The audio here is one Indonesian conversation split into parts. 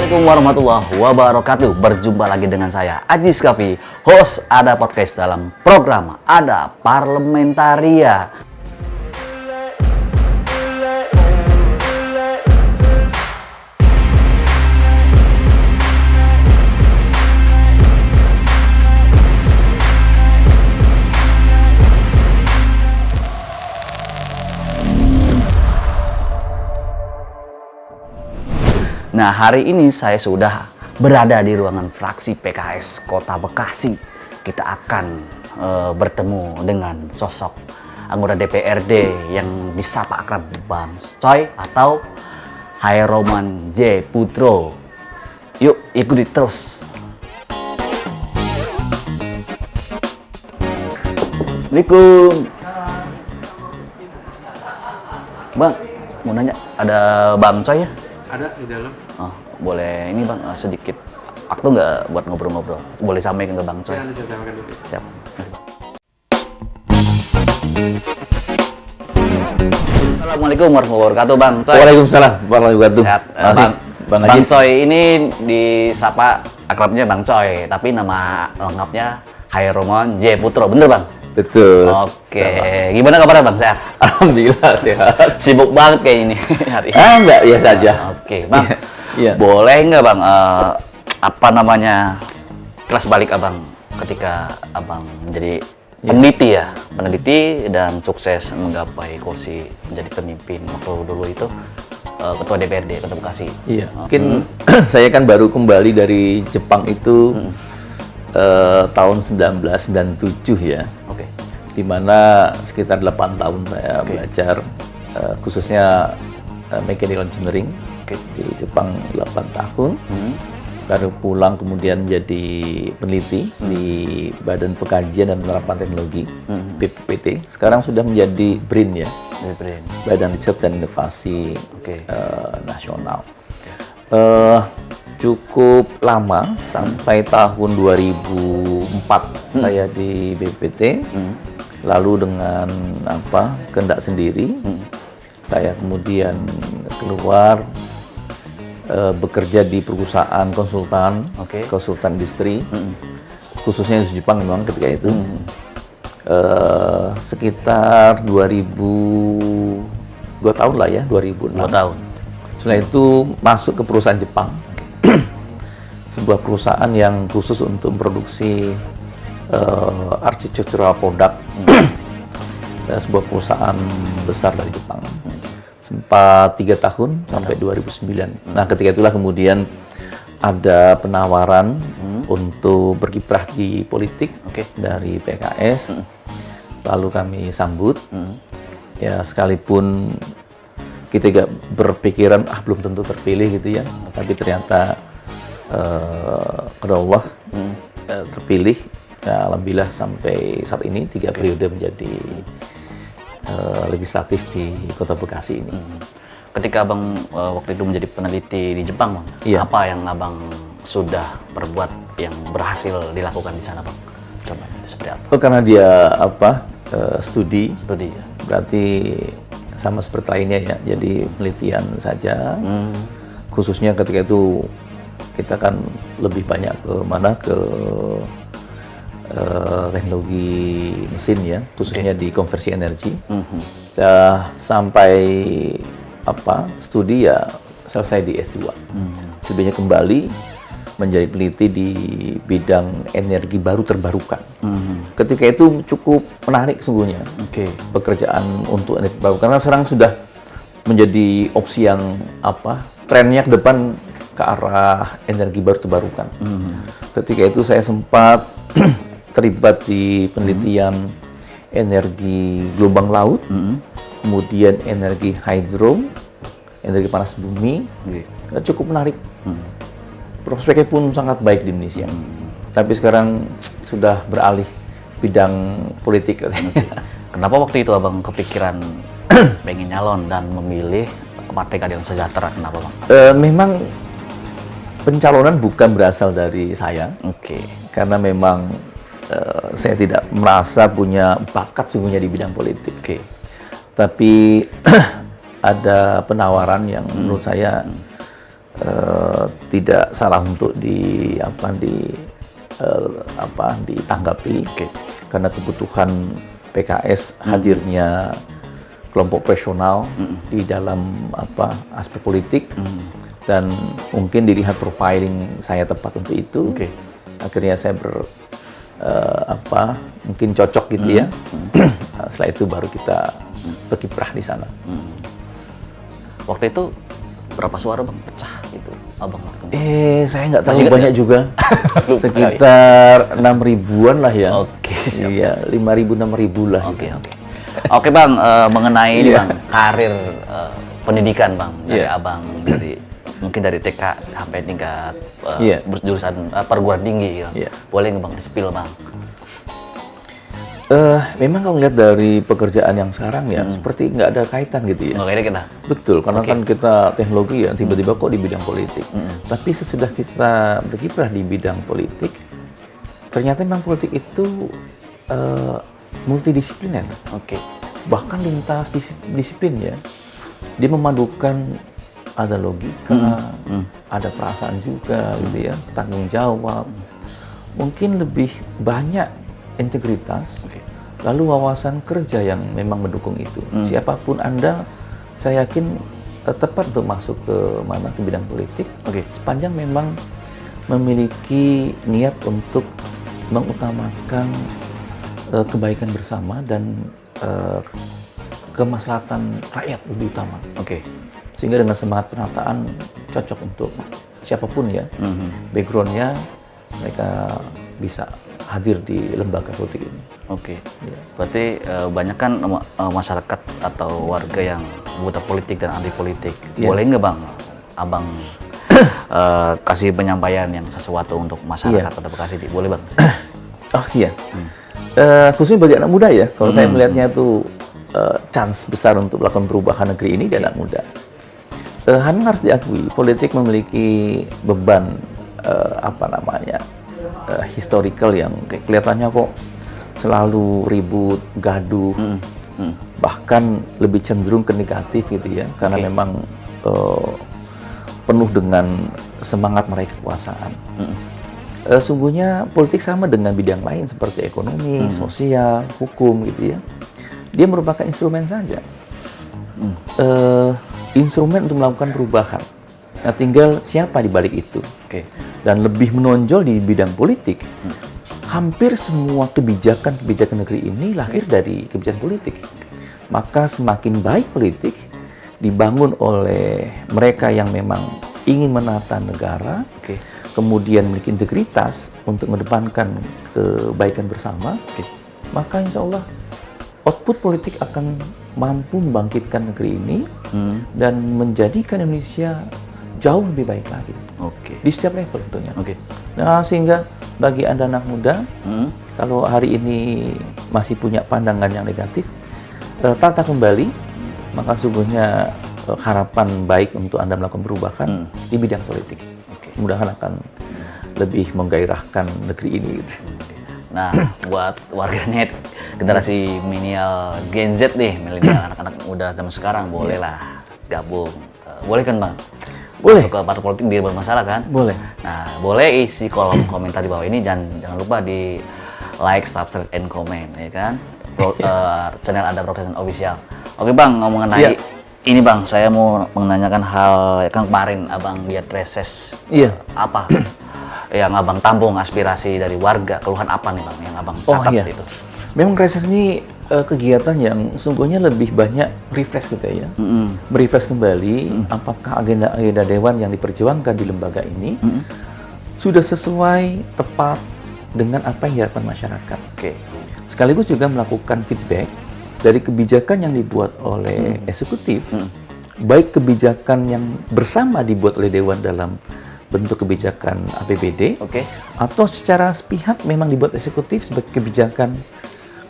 Assalamualaikum warahmatullahi wabarakatuh. Berjumpa lagi dengan saya Ajis Kafi, host Ada Podcast dalam program Ada Parlementaria. Nah, hari ini saya sudah berada di ruangan fraksi PKS Kota Bekasi. Kita akan bertemu dengan sosok anggota DPRD yang disapa akrab Bang Coy atau Hairroman J. Putro. Yuk, ikuti terus. Assalamualaikum. Bang, mau nanya, ada Bang Coy ya? Ada di dalam. Oh, boleh ini Bang, sedikit waktu nggak buat ngobrol-ngobrol? Boleh sampaikan ke Bang Coy? Ya, nanti saya sampaikan dulu. Siap. Assalamualaikum warahmatullahi wabarakatuh, Bang Coy. Waalaikumsalam warahmatullahi wabarakatuh. Sehat. Bang Bang Ajis. Coy ini disapa akrabnya Bang Coy, tapi nama lengkapnya Hairroman J. Putro, bener Bang? Betul. Oke, gimana kabarnya Bang? Sehat? Alhamdulillah sehat. Sibuk banget kayak ini hari ini. Enggak, biasa aja. Oke, Bang. Iya. Boleh nggak Bang, apa namanya, kelas balik Abang ketika Abang menjadi peneliti ya, peneliti dan sukses menggapai kursi menjadi pemimpin waktu dulu itu Ketua DPRD Kota Bekasi. Iya. Mungkin saya kan baru kembali dari Jepang itu tahun 1997 ya. Oke. Di mana sekitar 8 tahun saya belajar khususnya mechanical engineering di Jepang 8 tahun. Baru pulang kemudian jadi peneliti di Badan Pengkajian dan Penerapan Teknologi BPPT. Sekarang sudah menjadi BRIN ya, Badan Riset dan Inovasi Nasional. Cukup lama sampai tahun 2004 saya di BPPT. Lalu dengan kehendak sendiri, saya kemudian keluar. Bekerja di perusahaan konsultan industri, khususnya di Jepang memang ketika itu. Sekitar 2 tahun lah ya, 2006. 2 tahun. Setelah itu masuk ke perusahaan Jepang, sebuah perusahaan yang khusus untuk memproduksi architectural product, sebuah perusahaan besar dari Jepang. Sempat 3 tahun sampai 2009. Nah, ketika itulah kemudian ada penawaran untuk berkiprah di politik dari PKS. Lalu kami sambut. Ya, sekalipun kita juga berpikiran belum tentu terpilih gitu ya. Tapi ternyata kepada Allah terpilih. Ya, alhamdulillah sampai saat ini 3 periode menjadi legislatif di Kota Bekasi ini. Ketika Abang waktu itu menjadi peneliti di Jepang, Bang, apa yang Abang sudah perbuat yang berhasil dilakukan di sana, Bang? Coba seperti apa? Karena dia studi ya. Berarti sama seperti lainnya ya. Jadi penelitian saja. Khususnya ketika itu kita kan lebih banyak ke teknologi mesin ya, khususnya di konversi energi. Sampai studi ya selesai di S2. Studinya kembali menjadi peneliti di bidang energi baru terbarukan. Ketika itu cukup menarik sesungguhnya. Pekerjaan untuk energi baru karena sekarang sudah menjadi opsi yang trennya ke depan ke arah energi baru terbarukan. Ketika itu saya sempat terlibat di penelitian energi gelombang laut, kemudian energi hidro, energi panas bumi, cukup menarik. Prospeknya pun sangat baik di Indonesia. Tapi sekarang sudah beralih bidang politik. Kenapa waktu itu Abang kepikiran pengen nyalon dan memilih Partai Keadilan Sejahtera? Kenapa Bang? Memang pencalonan bukan berasal dari saya. Karena memang saya tidak merasa punya bakat sungguhnya di bidang politik. Tapi ada penawaran yang menurut saya tidak salah untuk ditanggapi, karena kebutuhan PKS hadirnya kelompok profesional di dalam aspek politik, dan mungkin dilihat profiling saya tepat untuk itu. Akhirnya saya mungkin cocok gitu ya. Setelah itu baru kita berkiprah di sana. Waktu itu berapa suara bang pecah gitu abang? Saya nggak terlalu banyak juga. Sekitar 6.000-an lah ya. Siap. Iya, 5.000 6.000 lah. Oke bang, mengenai ini bang, karir pendidikan bang dari abang, mungkin dari TK sampai tingkat jurusan perguruan tinggi gitu. Boleh nggak bang spill bang? Memang kalau lihat dari pekerjaan yang sekarang ya, seperti nggak ada kaitan gitu ya. Nggak kaitan kita? Betul, karena kan kita teknologi ya, tiba-tiba kok di bidang politik. Tapi sesudah kita berkiprah di bidang politik, ternyata memang politik itu multidisipliner. Bahkan lintas disiplin ya. Dia memadukan ada logika, ada perasaan juga gitu ya, tanggung jawab. Mungkin lebih banyak integritas, lalu wawasan kerja yang memang mendukung itu. Siapapun Anda, saya yakin tepat untuk masuk ke bidang politik, sepanjang memang memiliki niat untuk mengutamakan kebaikan bersama dan kemaslahatan rakyat lebih utama. Sehingga dengan semangat penataan cocok untuk siapapun ya, backgroundnya mereka bisa hadir di lembaga politik ini. Berarti banyak kan masyarakat atau warga yang buta politik dan anti politik. Boleh nggak bang, abang kasih penyampaian yang sesuatu untuk masyarakat Kota Bekasi? Boleh bang? Khususnya bagi anak muda ya, kalau saya melihatnya itu chance besar untuk melakukan perubahan negeri ini di anak muda. Harus diakui, politik memiliki beban historical yang kelihatannya kok selalu ribut, gaduh, bahkan lebih cenderung ke negatif gitu ya, karena memang penuh dengan semangat meraih kekuasaan. Sungguhnya politik sama dengan bidang lain seperti ekonomi, sosial, hukum gitu ya. Dia merupakan instrumen saja. Instrumen untuk melakukan perubahan. Nah, tinggal siapa di balik itu. Dan lebih menonjol di bidang politik, hampir semua kebijakan negeri ini lahir dari kebijakan politik. Maka semakin baik politik dibangun oleh mereka yang memang ingin menata negara, kemudian memiliki integritas untuk mengedepankan kebaikan bersama, maka insya Allah output politik akan mampu membangkitkan negeri ini dan menjadikan Indonesia jauh lebih baik lagi. Di setiap level tentunya. Nah, sehingga bagi Anda anak muda, kalau hari ini masih punya pandangan yang negatif, tata kembali, maka sungguhnya harapan baik untuk Anda melakukan perubahan di bidang politik. Mudah-mudahan akan lebih menggairahkan negeri ini. Nah, buat warganet generasi milenial Gen Z nih, milenial anak-anak muda zaman sekarang, bolehlah gabung. Boleh kan bang? Boleh. Masuk ke partai politik biar bermasalah kan? Boleh. Nah, boleh isi kolom komentar di bawah ini, jangan lupa di like, subscribe, and comment, ya kan? Channel Anda Production Official. Oke bang, mengenai ini bang, saya mau menanyakan hal yang kemarin abang lihat reses. Apa yang abang tampung aspirasi dari warga, keluhan apa nih bang yang abang catat itu? Memang reses ini kegiatan yang sungguhnya lebih banyak refresh gitu ya. Merefresh kembali apakah agenda-agenda dewan yang diperjuangkan di lembaga ini sudah sesuai tepat dengan apa yang diharapkan masyarakat. Sekaligus juga melakukan feedback dari kebijakan yang dibuat oleh eksekutif, baik kebijakan yang bersama dibuat oleh dewan dalam bentuk kebijakan APBD, atau secara sepihak memang dibuat eksekutif sebagai kebijakan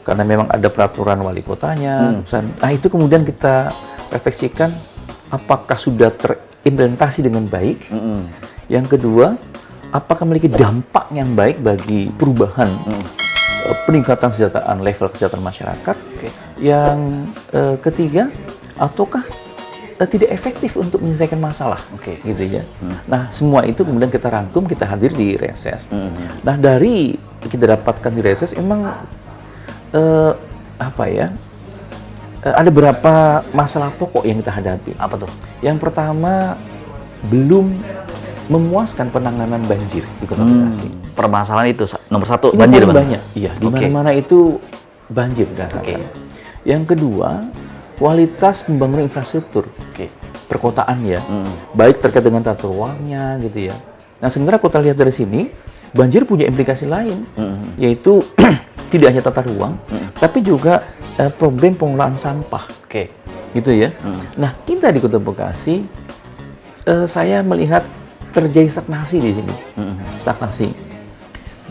karena memang ada peraturan wali kotanya. Nah, itu kemudian kita refleksikan apakah sudah terimplementasi dengan baik. Yang kedua, apakah memiliki dampak yang baik bagi perubahan peningkatan kesejahteraan, level kesejahteraan masyarakat. Yang ketiga, ataukah tidak efektif untuk menyelesaikan masalah, Oke. gitu ya. Nah, semua itu kemudian kita rangkum, kita hadir di reses. Nah, dari kita dapatkan di reses, emang ada beberapa masalah pokok yang kita hadapi. Apa tuh? Yang pertama, belum memuaskan penanganan banjir di Kota Bekasi. Permasalahan itu nomor satu, Ini banjir, paling Bang. banyak, iya. Di Oke. mana-mana itu banjir dirasakan. Yang kedua, kualitas pembangunan infrastruktur Oke. perkotaan ya, baik terkait dengan tata ruangnya gitu ya. Nah, sebenarnya kita lihat dari sini, banjir punya implikasi lain, yaitu tidak hanya tata ruang, tapi juga problem pengelolaan sampah, Oke. gitu ya. Nah, kita di Kota Bekasi, saya melihat terjadi stagnasi di sini, stagnasi,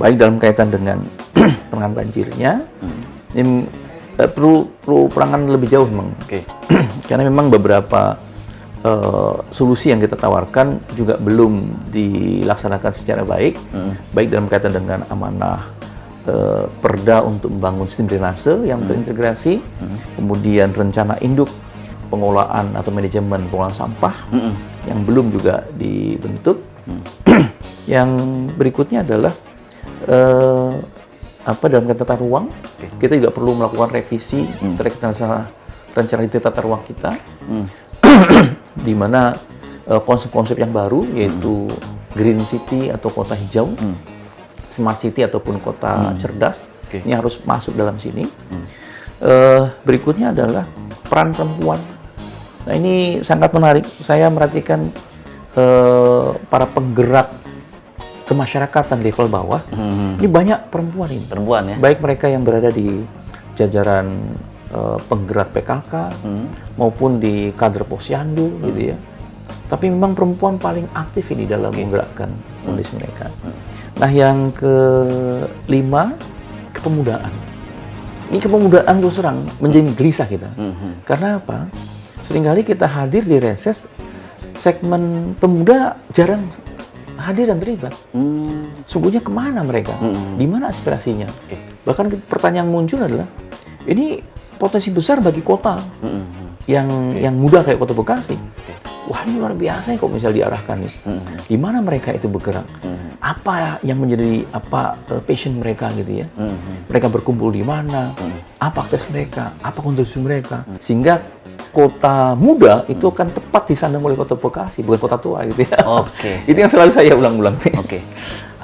baik dalam kaitan dengan penanganan banjirnya, ini perlu penanganan lebih jauh memang. Oke. Karena memang beberapa solusi yang kita tawarkan juga belum dilaksanakan secara baik, baik dalam kaitan dengan amanah Perda untuk membangun sistem drainase yang terintegrasi, kemudian rencana induk pengelolaan atau manajemen pengelolaan sampah yang belum juga dibentuk. Yang berikutnya adalah dalam kaitan tata ruang, kita juga perlu melakukan revisi terkait dengan rencana tata ruang kita, di mana konsep-konsep yang baru yaitu Green City atau kota hijau, Smart City ataupun kota cerdas, ini harus masuk dalam sini. Berikutnya adalah peran perempuan. Nah, ini sangat menarik. Saya merhatikan para penggerak kemasyarakatan level bawah, ini banyak perempuan ini. Perempuan ya. Baik mereka yang berada di jajaran penggerak PKK maupun di kader posyandu gitu ya. Tapi memang perempuan paling aktif ini dalam menggerakkan kondisi mereka. Nah, yang kelima, kepemudaan. Ini kepemudaan terus terang menjadi gelisah kita. Karena apa? Seringkali kita hadir di reses, segmen pemuda jarang hadir dan terlibat. Sungguhnya kemana mereka? Di mana aspirasinya? Bahkan pertanyaan muncul adalah, ini potensi besar bagi kota yang muda kayak Kota Bekasi. Wah, ini luar biasa ya kok misal diarahkan nih. Di mana mereka itu bergerak? Apa yang menjadi passion mereka gitu ya? Mereka berkumpul di mana? Apa akses mereka? Apa kontribusi mereka? Sehingga kota muda itu akan tepat disandang oleh Kota Bekasi, bukan kota tua gitu ya. Oke. Itu yang selalu saya ulang-ulang. Oke.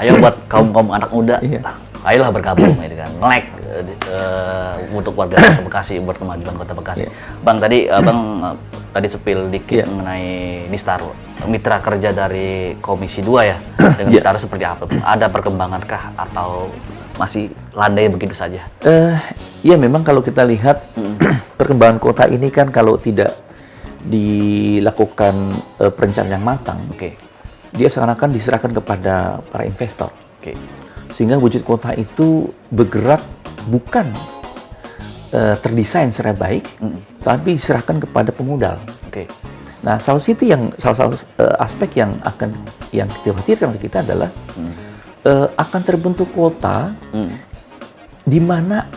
Ayo buat kaum anak muda, ayolah bergabung gitu kan. Melek untuk warga Kota Bekasi, buat kemajuan Kota Bekasi. Bang, tadi Bang tadi sepil dikit mengenai Nistar, mitra kerja dari Komisi 2 ya. Dengan Nistar seperti apa? Ada perkembangankah atau masih landai begitu saja? Ya memang kalau kita lihat perkembangan kota ini kan kalau tidak dilakukan perencanaan yang matang, dia seakan-akan diserahkan kepada para investor. Sehingga wujud kota itu bergerak bukan terdesain secara baik, tapi diserahkan kepada pemodal. Nah, salah satu aspek yang kita khawatirkan oleh kita adalah akan terbentuk kota di mana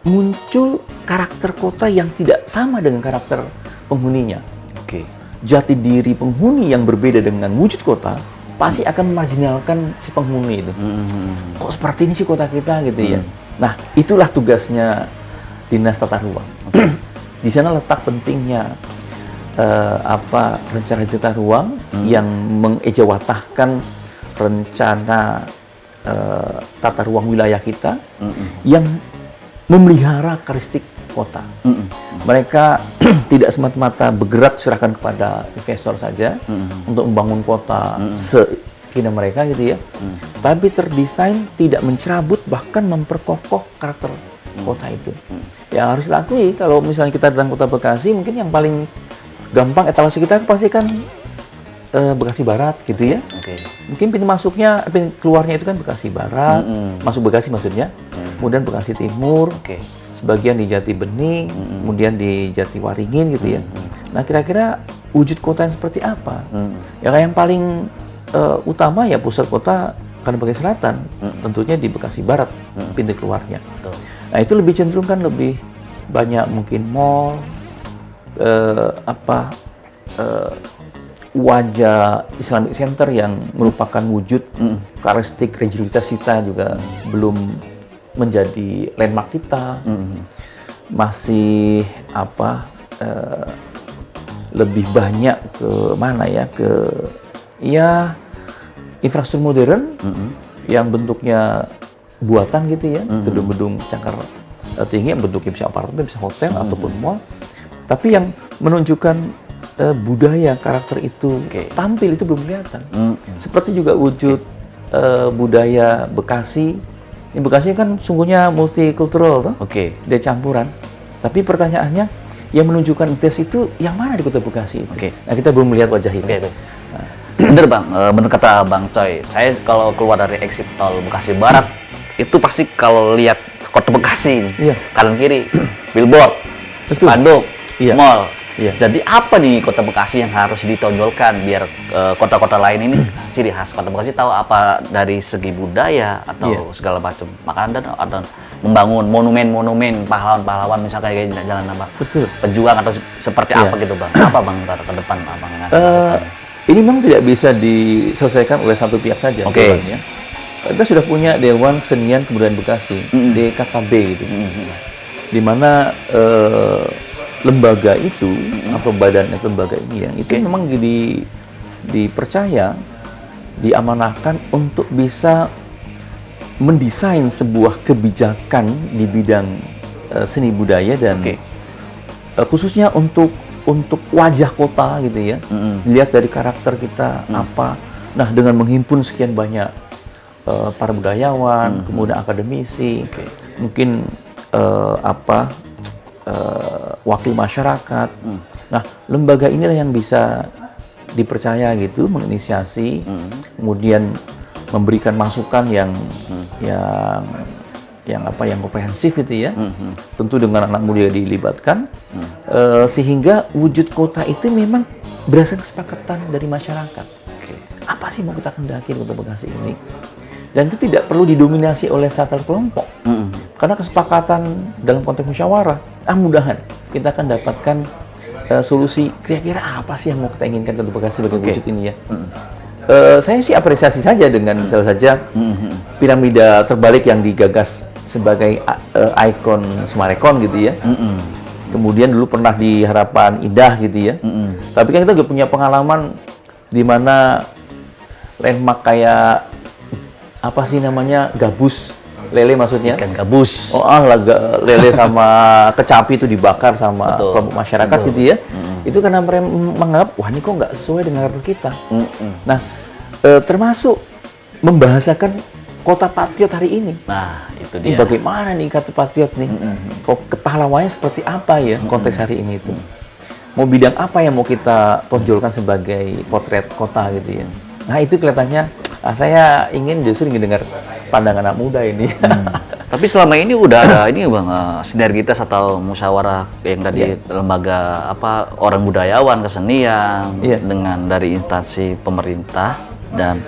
muncul karakter kota yang tidak sama dengan karakter penghuninya. Jati diri penghuni yang berbeda dengan wujud kota pasti akan memarginalkan si penghuni itu. Kok seperti ini sih kota kita gitu ya. Nah, itulah tugasnya Dinas Tata Ruang. Di sana letak pentingnya rencana tata ruang yang mengejawatahkan rencana tata ruang wilayah kita yang memelihara karakteristik kota. Mereka tidak semata-mata bergerak serahkan kepada investor saja untuk membangun kota sekeinginan mereka gitu ya. Tapi terdesain tidak mencerabut bahkan memperkokoh karakter kota itu. Yang harus diakui kalau misalnya kita datang Kota Bekasi, mungkin yang paling gampang etalase kita pasti kan Bekasi Barat gitu ya. Mungkin pintu masuknya, pintu keluarnya itu kan Bekasi Barat, masuk Bekasi maksudnya. Kemudian Bekasi Timur, sebagian di Jati Bening, kemudian di Jatiwaringin gitu ya. Nah, kira-kira wujud kota yang seperti apa? Ya yang paling utama ya pusat kota kan Bekasi Selatan, tentunya di Bekasi Barat, pintu keluarnya. Nah, itu lebih cenderung kan lebih banyak mungkin mall, wajah Islamic Center yang merupakan wujud karakteristik religiusitas kita juga belum menjadi landmark kita. Masih lebih banyak ke mana ya, ke ya infrastruktur modern yang bentuknya buatan gitu ya, gedung-gedung cakar tinggi yang bentuknya bisa apartemen, bisa hotel ataupun mall, tapi yang menunjukkan budaya karakter itu tampil itu belum kelihatan. Seperti juga wujud budaya Bekasi. Ini Bekasi kan sungguhnya multikultural toh. Dia campuran. Tapi pertanyaannya yang menunjukkan identitas itu yang mana di Kota Bekasi itu? Nah, kita belum melihat wajah itu. Bener Bang, bener kata Bang Coy. Saya kalau keluar dari exit tol Bekasi Barat, itu pasti kalau lihat Kota Bekasi, kanan kiri, billboard, spanduk, mall. Jadi apa nih Kota Bekasi yang harus ditonjolkan biar kota-kota lain ini ciri khas Kota Bekasi tahu apa dari segi budaya atau segala macam makanan dan atau membangun monumen-monumen pahlawan-pahlawan misalnya kayak Jalan Nambah Pejuang atau seperti apa gitu Bang? Apa Bang ke depan Abang? Ini memang tidak bisa diselesaikan oleh satu pihak saja. Ya. Kita sudah punya Dewan Kesenian Kebudayaan Bekasi, DKKB gitu. Di mana lembaga itu atau badan lembaga ini ya, itu memang dipercaya, diamanahkan untuk bisa mendesain sebuah kebijakan di bidang seni budaya dan khususnya untuk wajah kota gitu ya. Dilihat dari karakter kita apa. Nah, dengan menghimpun sekian banyak para budayawan, kemudian akademisi, mungkin wakil masyarakat. Nah, lembaga inilah yang bisa dipercaya gitu, menginisiasi, kemudian memberikan masukan yang komprehensif itu ya. Tentu dengan anak muda dilibatkan, sehingga wujud kota itu memang berdasarkan kesepakatan dari masyarakat. Apa sih mau kita kendaki di Kota Bekasi ini? Dan itu tidak perlu didominasi oleh satu kelompok. Karena kesepakatan dalam konteks musyawarah, mudahan kita akan dapatkan solusi kira-kira apa sih yang mau kita inginkan Kota Bekasi sebagai wujud ini ya. Saya sih apresiasi saja dengan misalnya saja piramida terbalik yang digagas sebagai ikon Sumarekon gitu ya. Kemudian dulu pernah di Harapan Indah gitu ya. Tapi kan kita juga punya pengalaman di mana landmark kayak apa sih namanya, gabus lele maksudnya? Ikan gabus. Lele sama kecapi itu dibakar sama kelompok masyarakat gitu ya. Itu karena mereka menganggap, wah ini kok nggak sesuai dengan karakter kita. Nah, termasuk membahasakan kota patriot hari ini. Nah, itu dia. Bagaimana nih kata patriot nih? Kepahlawannya seperti apa ya konteks hari ini itu? Mau bidang apa yang mau kita tonjolkan sebagai potret kota gitu ya? Nah, itu kelihatannya saya ingin dengar pandangan anak muda ini. Tapi selama ini udah ada ini Bang, sinergitas atau musyawarah yang tadi lembaga orang budayawan, kesenian dengan dari instansi pemerintah dan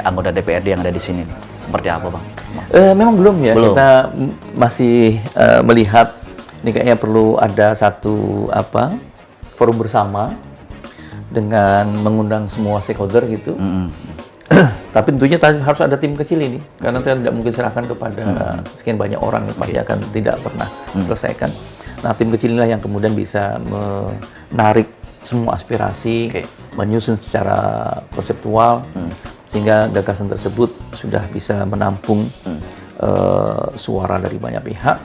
anggota DPRD yang ada di sini. Seperti apa Bang? Memang belum ya. Belum. Kita masih melihat ini kayaknya perlu ada satu forum bersama dengan mengundang semua stakeholder gitu. Tapi tentunya harus ada tim kecil ini, karena kita tidak mungkin serahkan kepada sekian banyak orang, pasti akan tidak pernah selesaikan. Nah, tim kecil inilah yang kemudian bisa menarik semua aspirasi, menyusun secara konseptual, sehingga gagasan tersebut sudah bisa menampung suara dari banyak pihak,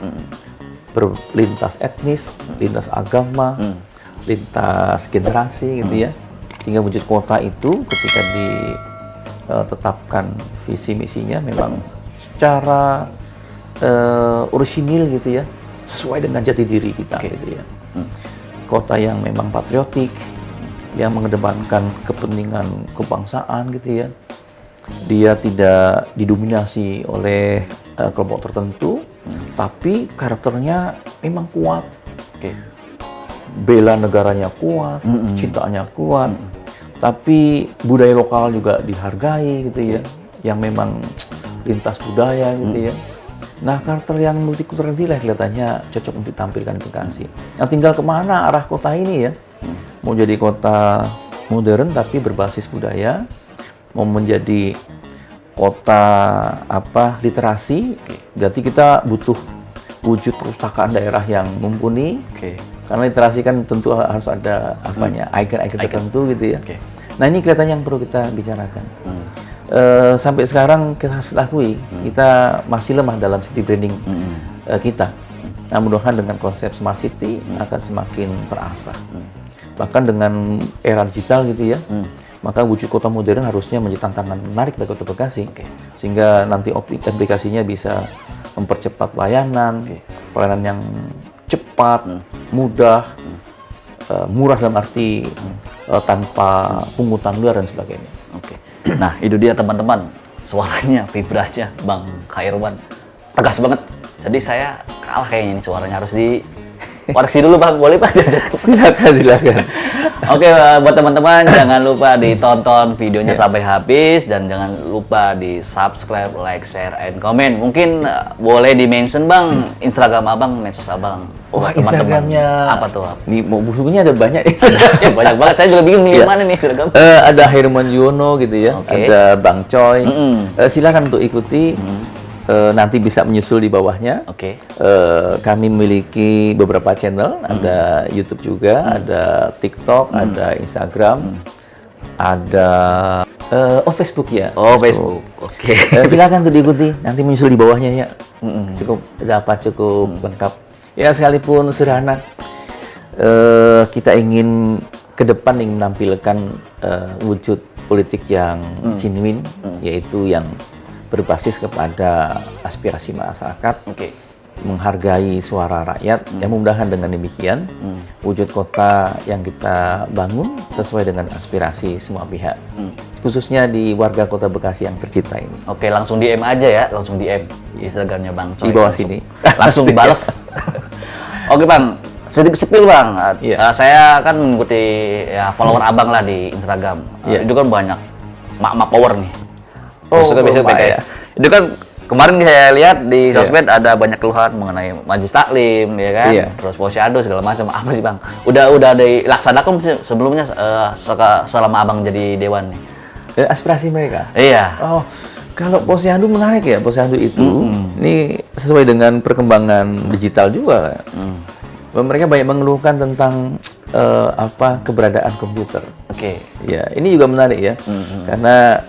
berlintas etnis, lintas agama, lintas generasi gitu ya, hingga wujud kota itu ketika ditetapkan visi misinya memang secara orisinil gitu ya, sesuai dengan jati diri kita gitu ya. Kota yang memang patriotik, yang mengedepankan kepentingan kebangsaan gitu ya. Dia tidak didominasi oleh kelompok tertentu, tapi karakternya memang kuat. Bela negaranya kuat, cintanya kuat, tapi budaya lokal juga dihargai gitu ya, yang memang lintas budaya gitu ya. Nah, karakter yang multikultural inilah kelihatannya cocok untuk ditampilkan di Bekasi. Yang tinggal kemana arah kota ini ya, mau jadi kota modern tapi berbasis budaya, mau menjadi kota literasi, berarti kita butuh wujud perpustakaan daerah yang mumpuni. Karena literasi kan tentu harus ada icon-icon tertentu gitu ya. Nah ini kelihatan yang perlu kita bicarakan. Sampai sekarang kita harus akui kita masih lemah dalam city branding kita. Nah mudah-mudahan dengan konsep smart city akan semakin terasah. Bahkan dengan era digital gitu ya, maka wujud kota modern harusnya menjadi tantangan menarik bagi Kota Bekasi. Sehingga nanti aplikasinya bisa mempercepat pelayanan yang cepat, mudah, murah dalam arti tanpa pungutan liar dan sebagainya. Nah, itu dia teman-teman. Suaranya, vibranya Bang Khairwan tegas banget. Jadi saya kalah kayaknya ini, suaranya harus koreksi dulu Bang. Boleh Pak? Silakan. Oke, buat teman-teman jangan lupa ditonton videonya sampai habis dan jangan lupa di subscribe, like, share, and comment. Mungkin boleh di-mention Bang Instagram Abang, medsos Abang. Instagramnya apa tuh? Nih, bukunya ada banyak. Banyak banget. Saya juga bingung milih mana nih Instagram. Ada Herman Yuwono gitu ya. Ada Bang Choi. Silakan untuk ikuti. Nanti bisa menyusul di bawahnya. Kami memiliki beberapa channel, ada YouTube juga, ada TikTok, ada Instagram, ada Facebook ya. Facebook. Silakan untuk diikuti. Nanti menyusul di bawahnya ya. Cukup lengkap. Ya sekalipun sederhana, kita ingin ke depan ingin menampilkan wujud politik yang genuine, yaitu yang berbasis kepada aspirasi masyarakat, menghargai suara rakyat. Yang mudah-mudahan dengan demikian wujud kota yang kita bangun sesuai dengan aspirasi semua pihak, khususnya di warga Kota Bekasi yang tercinta ini. Langsung DM aja ya, langsung DM Instagramnya Bang Choi. Di bawah sini. Langsung dibales. Bang, sedikit spill Bang. Saya kan mengikuti follower Abang lah di Instagram. Itu kan banyak mak-mak power nih. Besok PKS. Itu kan kemarin saya lihat di sosmed ada banyak keluhan mengenai Majelis Taklim, ya kan? Terus Posyandu segala macam. Apa sih Bang? Udah dilaksanakan sebelumnya selama Abang jadi dewan nih? Aspirasi mereka? Iya. Kalau Posyandu menarik ya. Posyandu itu ini sesuai dengan perkembangan digital juga. Mereka banyak mengeluhkan tentang keberadaan komputer. Ya, ini juga menarik ya. Karena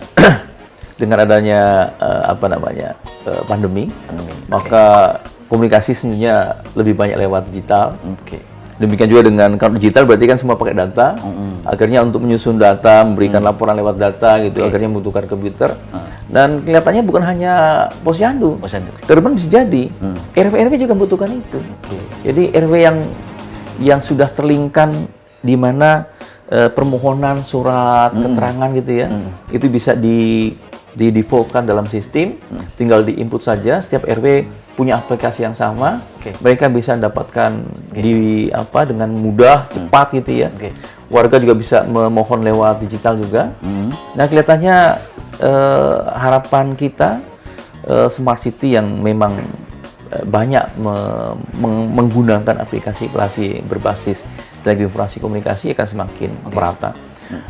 dengan adanya pandemi, maka komunikasi sebenarnya lebih banyak lewat digital. Demikian juga dengan kalau digital berarti kan semua pakai data. Akhirnya untuk menyusun data, memberikan laporan lewat data gitu, akhirnya membutuhkan komputer. Dan kelihatannya bukan hanya Posyandu. Ke depan bisa jadi RW-RW juga membutuhkan itu. Jadi RW yang sudah terlingkan di mana permohonan surat keterangan gitu ya, itu bisa di defaultkan dalam sistem, tinggal di-input saja. Setiap RW punya aplikasi yang sama, mereka bisa dapatkan dengan mudah, cepat gitu ya. Warga juga bisa memohon lewat digital juga. Nah kelihatannya harapan kita smart city yang memang banyak menggunakan aplikasi berbasis teknologi informasi komunikasi akan semakin merata.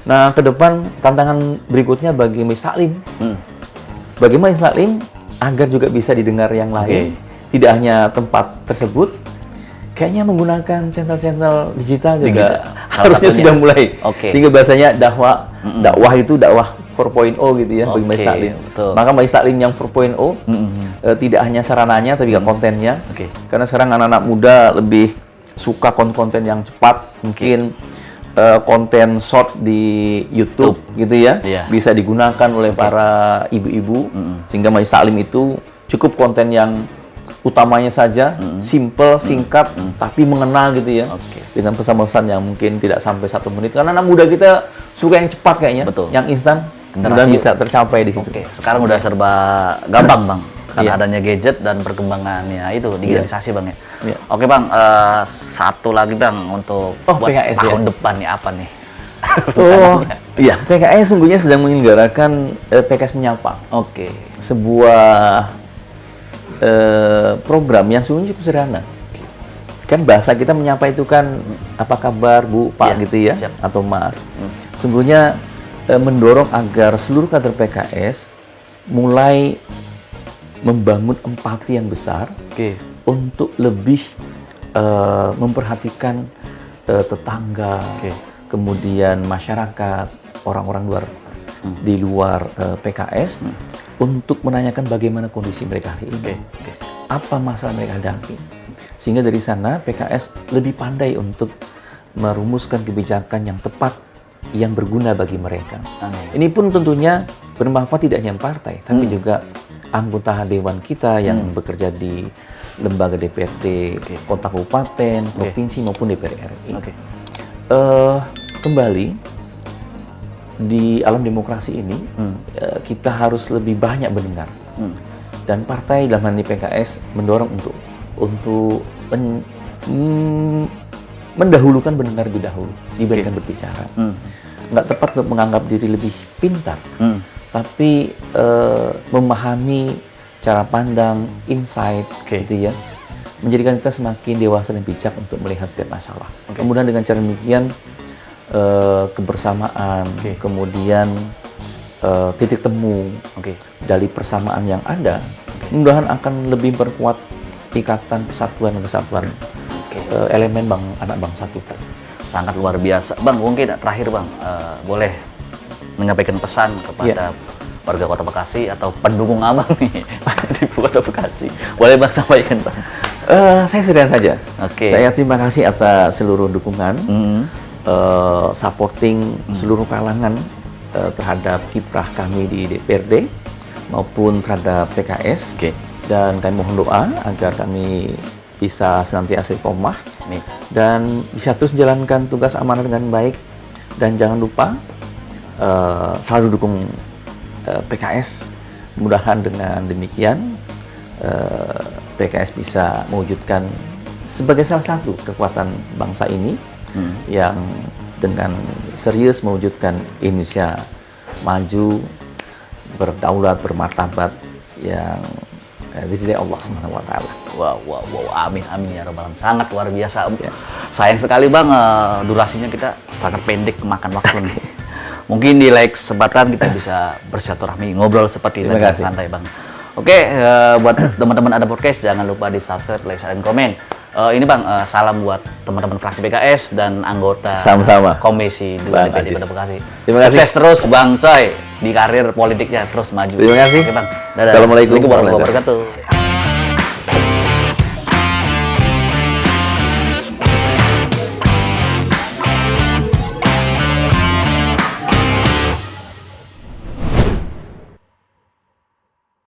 Nah, ke depan tantangan berikutnya bagi Majelis Taklim. Bagaimana Majelis Taklim agar juga bisa didengar yang lain, tidak hanya tempat tersebut, kayaknya menggunakan channel-channel digital juga harusnya sudah mulai. Sehingga bahasanya dakwah itu dakwah 4.0 gitu ya bagi Majelis Taklim. Maka Majelis Taklim yang 4.0 tidak hanya sarananya tapi juga kontennya. Karena sekarang anak-anak muda lebih suka konten yang cepat, mungkin konten short di YouTube gitu ya, bisa digunakan oleh para ibu-ibu, sehingga Majelis Taklim itu cukup konten yang utamanya saja, simple, singkat, tapi mengenal gitu ya, dengan pesan-pesan yang mungkin tidak sampai 1 menit. Karena anak muda kita suka yang cepat kayaknya, yang instan, dan bisa tercapai di situ. Sekarang udah serba gampang Bang. Karena adanya gadget dan perkembangannya itu digitalisasi Bang ya. Oke Bang, satu lagi Bang untuk buat PKS tahun depan nih apa nih? PKS sungguhnya sedang menyelenggarakan PKS Menyapa. Sebuah program yang sungguhnya cukup sederhana. Kan bahasa kita menyapa itu kan apa kabar Bu, Pak Iya, gitu ya, siap. atau Mas. Sungguhnya mendorong agar seluruh kader PKS mulai membangun empati yang besar Oke. untuk lebih memperhatikan tetangga, Oke. kemudian masyarakat, orang-orang luar di luar PKS untuk menanyakan bagaimana kondisi mereka hari ini, Oke. apa masalah mereka hadapi, sehingga dari sana PKS lebih pandai untuk merumuskan kebijakan yang tepat yang berguna bagi mereka. Amin. Ini pun tentunya bermanfaat tidak hanya partai, tapi juga anggota dewan kita yang bekerja di lembaga DPRD, kota kabupaten, provinsi maupun DPR RI. Oke. Kembali di alam demokrasi ini, kita harus lebih banyak mendengar. Dan partai dalam hal ini PKS mendorong untuk mendahulukan mendengar lebih dahulu dibandingkan berbicara. Nggak tepat untuk menganggap diri lebih pintar, tapi memahami cara pandang, insight, gitu ya, menjadikan kita semakin dewasa dan bijak untuk melihat setiap masalah. Kemudian dengan cara demikian kebersamaan, kemudian titik temu dari persamaan yang ada, mudah-mudahan akan lebih memperkuat ikatan persatuan dan kesatuan elemen anak bangsa kita. Sangat luar biasa. Bang, mungkin terakhir Bang, boleh menyampaikan pesan kepada warga Kota Bekasi atau pendukung Abang nih di Kota Bekasi. Boleh Bang sampaikan Bang? Saya sederhana saja. Oke. Saya terima kasih atas seluruh dukungan, supporting seluruh kalangan terhadap kiprah kami di DPRD maupun terhadap PKS. Dan kami mohon doa agar kami bisa senantiasa istiqomah dan bisa terus menjalankan tugas amanah dengan baik. Dan jangan lupa selalu dukung PKS. Mudah-mudahan dengan demikian PKS bisa mewujudkan sebagai salah satu kekuatan bangsa ini yang dengan serius mewujudkan Indonesia maju, berdaulat, bermartabat yang diridai Allah Subhanahu wa taala. Wow, amin ya rabbal alamin. Sangat luar biasa. Sayang sekali Bang, durasinya kita sangat pendek, kemakan waktu nih. Mungkin di lain kesempatan kita bisa bersilaturahmi, ngobrol seperti ini santai Bang. Oke, buat teman-teman ada podcast jangan lupa di subscribe, like, share, dan komen. Ini Bang, salam buat teman-teman fraksi PKS dan anggota Sama-sama. Komisi 2 DPRD Kota Bekasi. Terima kasih. Sukses terus Bang Coy di karir politiknya, terus maju. Terima kasih. Oke Bang. Dadah. Assalamualaikum Warahmatullahi wabarakatuh.